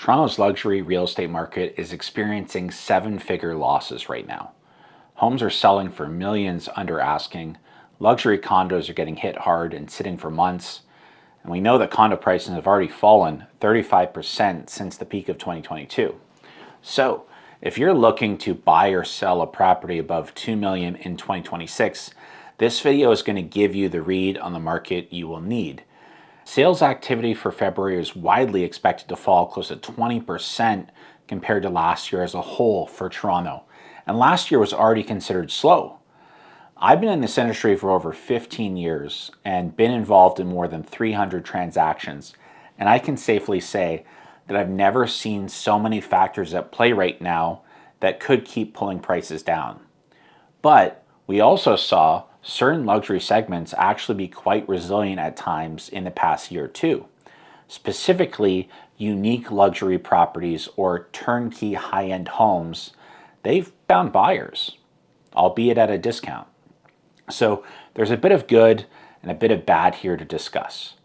Toronto's luxury real estate market is experiencing seven-figure losses right now. Homes are selling for millions under asking, luxury condos are getting hit hard and sitting for months, and we know that condo prices have already fallen 35% since the peak of 2022. So, if you're looking to buy or sell a property above $2 million in 2026, this video is going to give you the read on the market you will need. Sales activity for February is widely expected to fall close to 20% compared to last year as a whole for Toronto. And last year was already considered slow. I've been in this industry for over 15 years and been involved in more than 300 transactions. And I can safely say that I've never seen so many factors at play right now that could keep pulling prices down. But we also saw certain luxury segments actually be quite resilient at times in the past year or two. Specifically, unique luxury properties or turnkey high-end homes, they've found buyers, albeit at a discount. So there's a bit of good and a bit of bad here to discuss.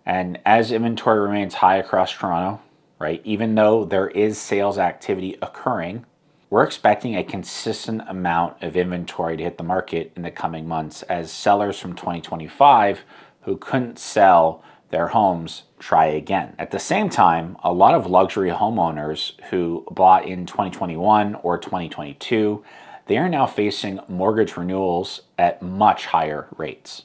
And as inventory remains high across Toronto, right, even though there is sales activity occurring, we're expecting a consistent amount of inventory to hit the market in the coming months as sellers from 2025 who couldn't sell their homes try again. At the same time, a lot of luxury homeowners who bought in 2021 or 2022, they are now facing mortgage renewals at much higher rates.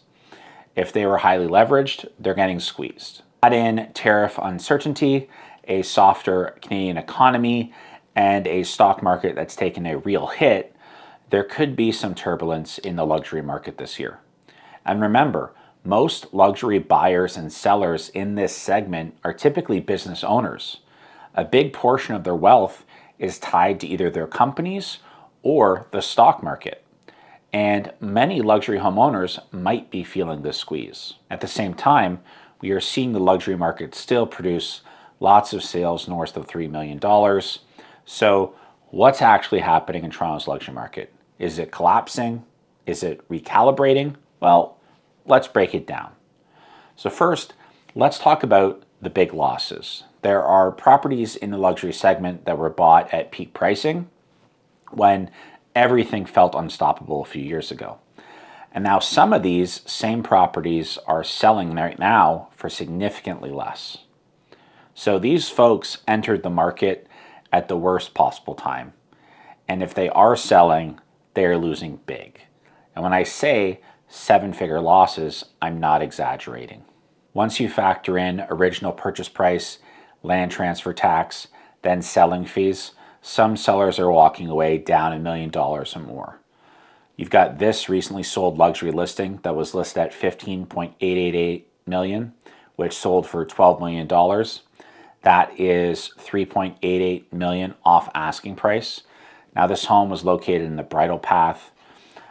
If they were highly leveraged, they're getting squeezed. Add in tariff uncertainty, a softer Canadian economy, and a stock market that's taken a real hit, there could be some turbulence in the luxury market this year. And remember, most luxury buyers and sellers in this segment are typically business owners. A big portion of their wealth is tied to either their companies or the stock market. And many luxury homeowners might be feeling this squeeze. At the same time, we are seeing the luxury market still produce lots of sales north of $3 million. So what's actually happening in Toronto's luxury market? Is it collapsing? Is it recalibrating? Well, let's break it down. So first, let's talk about the big losses. There are properties in the luxury segment that were bought at peak pricing when everything felt unstoppable a few years ago. And now some of these same properties are selling right now for significantly less. So these folks entered the market at the worst possible time. And if they are selling, they're losing big. And when I say seven-figure losses, I'm not exaggerating. Once you factor in original purchase price, land transfer tax, then selling fees, some sellers are walking away down $1 million or more. You've got this recently sold luxury listing that was listed at $15.888 million, which sold for $12 million. That is $3.88 million off asking price. Now this home was located in the Bridle Path.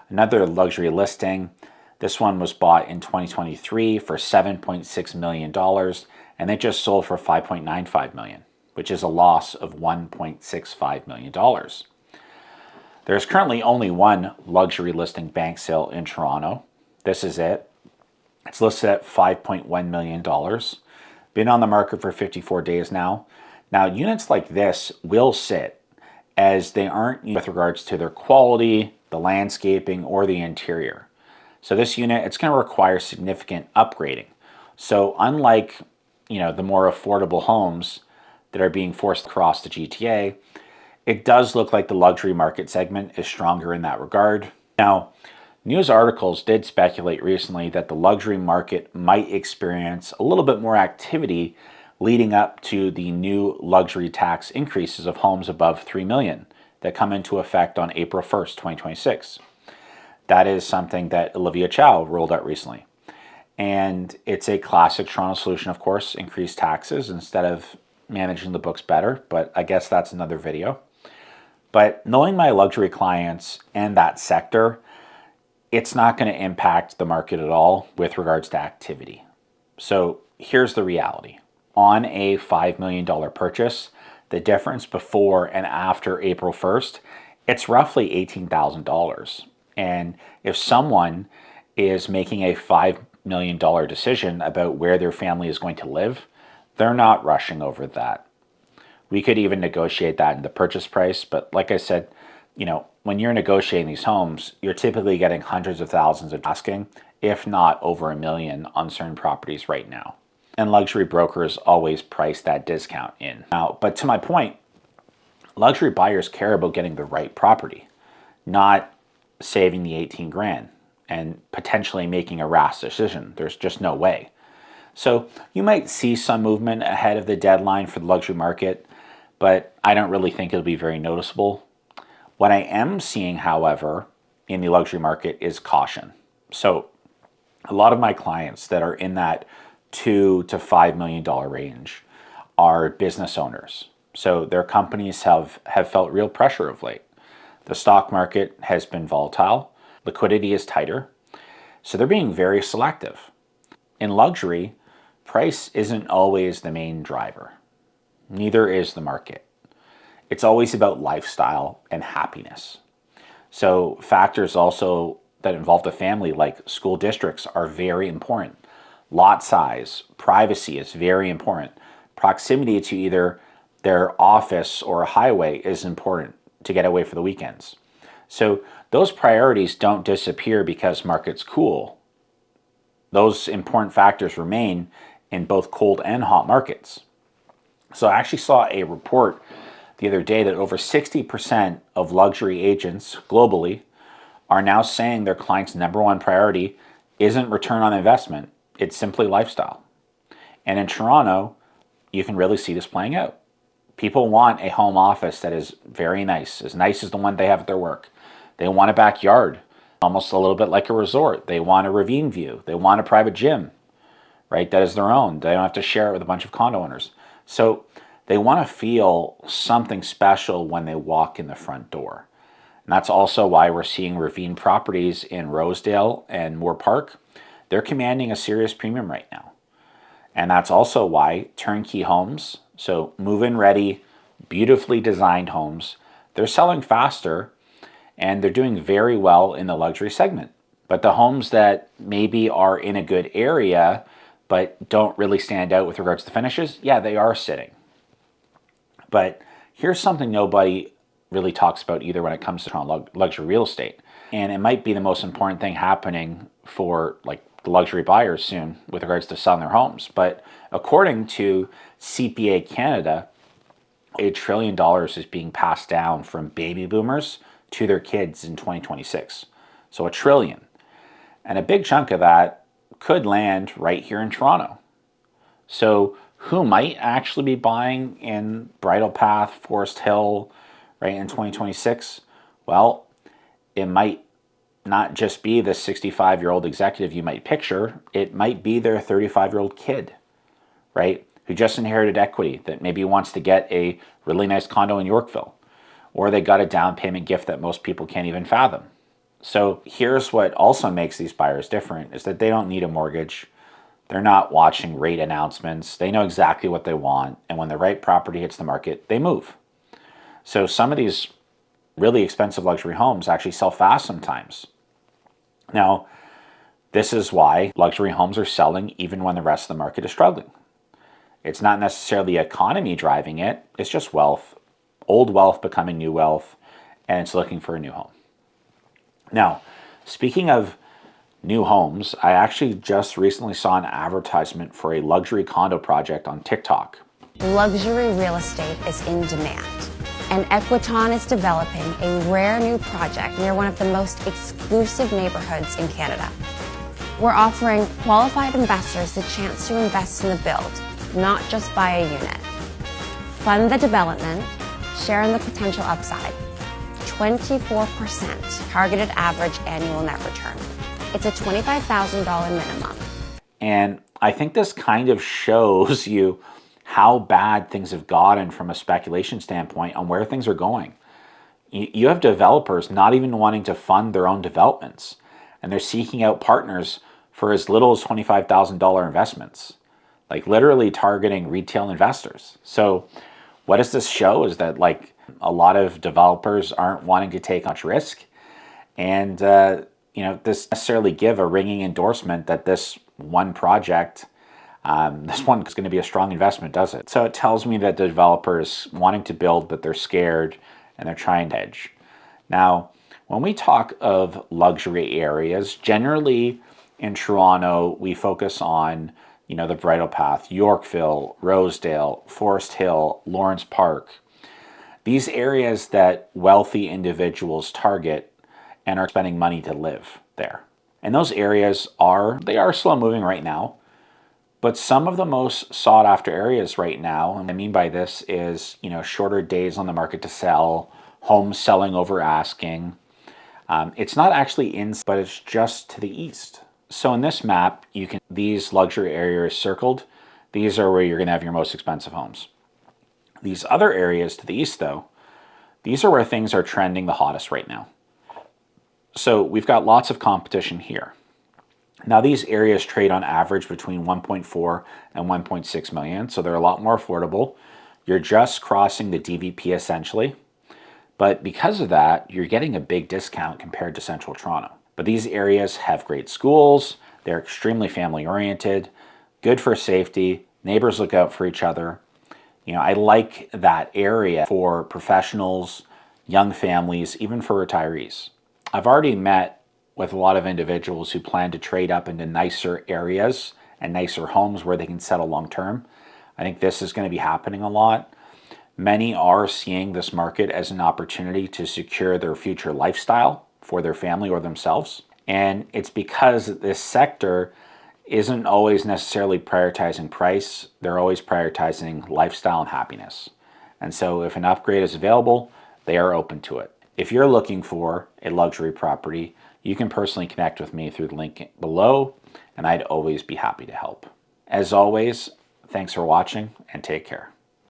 Another luxury listing. This one was bought in 2023 for $7.6 million, and it just sold for $5.95 million, which is a loss of $1.65 million. There's currently only one luxury listing bank sale in Toronto. This is it. It's listed at $5.1 million. Been on the market for 54 days now. Now, units like this will sit as they aren't with regards to their quality, the landscaping, or the interior. So this unit, it's going to require significant upgrading. So unlike, the more affordable homes that are being forced across the GTA, it does look like the luxury market segment is stronger in that regard. Now, news articles did speculate recently that the luxury market might experience a little bit more activity leading up to the new luxury tax increases of homes above $3 million that come into effect on April 1st, 2026. That is something that Olivia Chow rolled out recently. And it's a classic Toronto solution, of course, increase taxes instead of managing the books better, but I guess that's another video. But knowing my luxury clients and that sector, it's not going to impact the market at all with regards to activity. So here's the reality. On a $5 million purchase, the difference before and after April 1st, it's roughly $18,000. And if someone is making a $5 million decision about where their family is going to live, they're not rushing over that. We could even negotiate that in the purchase price. But like I said, when you're negotiating these homes, you're typically getting hundreds of thousands of asking, if not over $1 million on certain properties right now. And luxury brokers always price that discount in. Now, but to my point, luxury buyers care about getting the right property, not saving the 18 grand and potentially making a rash decision. There's just no way. So you might see some movement ahead of the deadline for the luxury market, but I don't really think it'll be very noticeable. What I am seeing, however, in the luxury market is caution. So a lot of my clients that are in that $2 to $5 million range are business owners. So their companies have felt real pressure of late. The stock market has been volatile. Liquidity is tighter. So they're being very selective. In luxury, price isn't always the main driver. Neither is the market. It's always about lifestyle and happiness. So factors also that involve the family, like school districts, are very important. Lot size, privacy is very important. Proximity to either their office or a highway is important to get away for the weekends. So those priorities don't disappear because market's cool. Those important factors remain in both cold and hot markets. So I actually saw a report the other day that over 60% of luxury agents globally are now saying their clients' number one priority isn't return on investment, it's simply lifestyle. And in Toronto, you can really see this playing out. People want a home office that is very nice as the one they have at their work. They want a backyard, almost a little bit like a resort. They want a ravine view. They want a private gym, right? That is their own. They don't have to share it with a bunch of condo owners. So they want to feel something special when they walk in the front door. And that's also why we're seeing ravine properties in Rosedale and Moore Park. They're commanding a serious premium right now. And that's also why turnkey homes, so move-in ready, beautifully designed homes, they're selling faster and they're doing very well in the luxury segment. But the homes that maybe are in a good area but don't really stand out with regards to finishes, yeah, they are sitting. But here's something nobody really talks about either when it comes to luxury real estate. And it might be the most important thing happening for like the luxury buyers soon with regards to selling their homes. But according to CPA Canada, $1 trillion is being passed down from baby boomers to their kids in 2026. So $1 trillion. And a big chunk of that could land right here in Toronto. So who might actually be buying in Bridle Path, Forest Hill, right in 2026? Well, it might not just be the 65-year-old executive you might picture. It might be their 35-year-old kid, right, who just inherited equity that maybe wants to get a really nice condo in Yorkville, or they got a down payment gift that most people can't even fathom. So here's what also makes these buyers different is that they don't need a mortgage. They're not watching rate announcements. They know exactly what they want. And when the right property hits the market, they move. So some of these really expensive luxury homes actually sell fast sometimes. Now, this is why luxury homes are selling even when the rest of the market is struggling. It's not necessarily the economy driving it. It's just wealth, old wealth becoming new wealth, and it's looking for a new home. Now, speaking of new homes, I actually just recently saw an advertisement for a luxury condo project on TikTok. Luxury real estate is in demand, and Equiton is developing a rare new project near one of the most exclusive neighborhoods in Canada. We're offering qualified investors the chance to invest in the build, not just buy a unit. Fund the development, share in the potential upside. 24% targeted average annual net return. It's a $25,000 minimum. And I think this kind of shows you how bad things have gotten from a speculation standpoint on where things are going. You have developers not even wanting to fund their own developments, and they're seeking out partners for as little as $25,000 investments, like literally targeting retail investors. So what does this show is that like a lot of developers aren't wanting to take much risk, and this necessarily give a ringing endorsement that this one project This one is going to be a strong investment, does it? So it tells me that the developer is wanting to build, but they're scared and they're trying to hedge. Now, when we talk of luxury areas, generally in Toronto, we focus on, the Bridle Path, Yorkville, Rosedale, Forest Hill, Lawrence Park. These areas that wealthy individuals target and are spending money to live there. And those areas are slow moving right now, but some of the most sought after areas right now, and I mean by this is, shorter days on the market to sell, homes selling over asking. It's not in, but it's just to the east. So in this map, these luxury areas circled, these are where you're going to have your most expensive homes. These other areas to the east, though, these are where things are trending the hottest right now. So we've got lots of competition here. Now these areas trade on average between 1.4 and 1.6 million, so they're a lot more affordable. You're just crossing the DVP essentially, but because of that, you're getting a big discount compared to Central Toronto. But these areas have great schools, they're extremely family oriented, good for safety, neighbors look out for each other. I like that area for professionals, young families, even for retirees. I've already met with a lot of individuals who plan to trade up into nicer areas and nicer homes where they can settle long term. I think this is going to be happening a lot. Many are seeing this market as an opportunity to secure their future lifestyle for their family or themselves. And it's because this sector isn't always necessarily prioritizing price, they're always prioritizing lifestyle and happiness. And so if an upgrade is available, they are open to it. If you're looking for a luxury property, you can personally connect with me through the link below, and I'd always be happy to help. As always, thanks for watching and take care.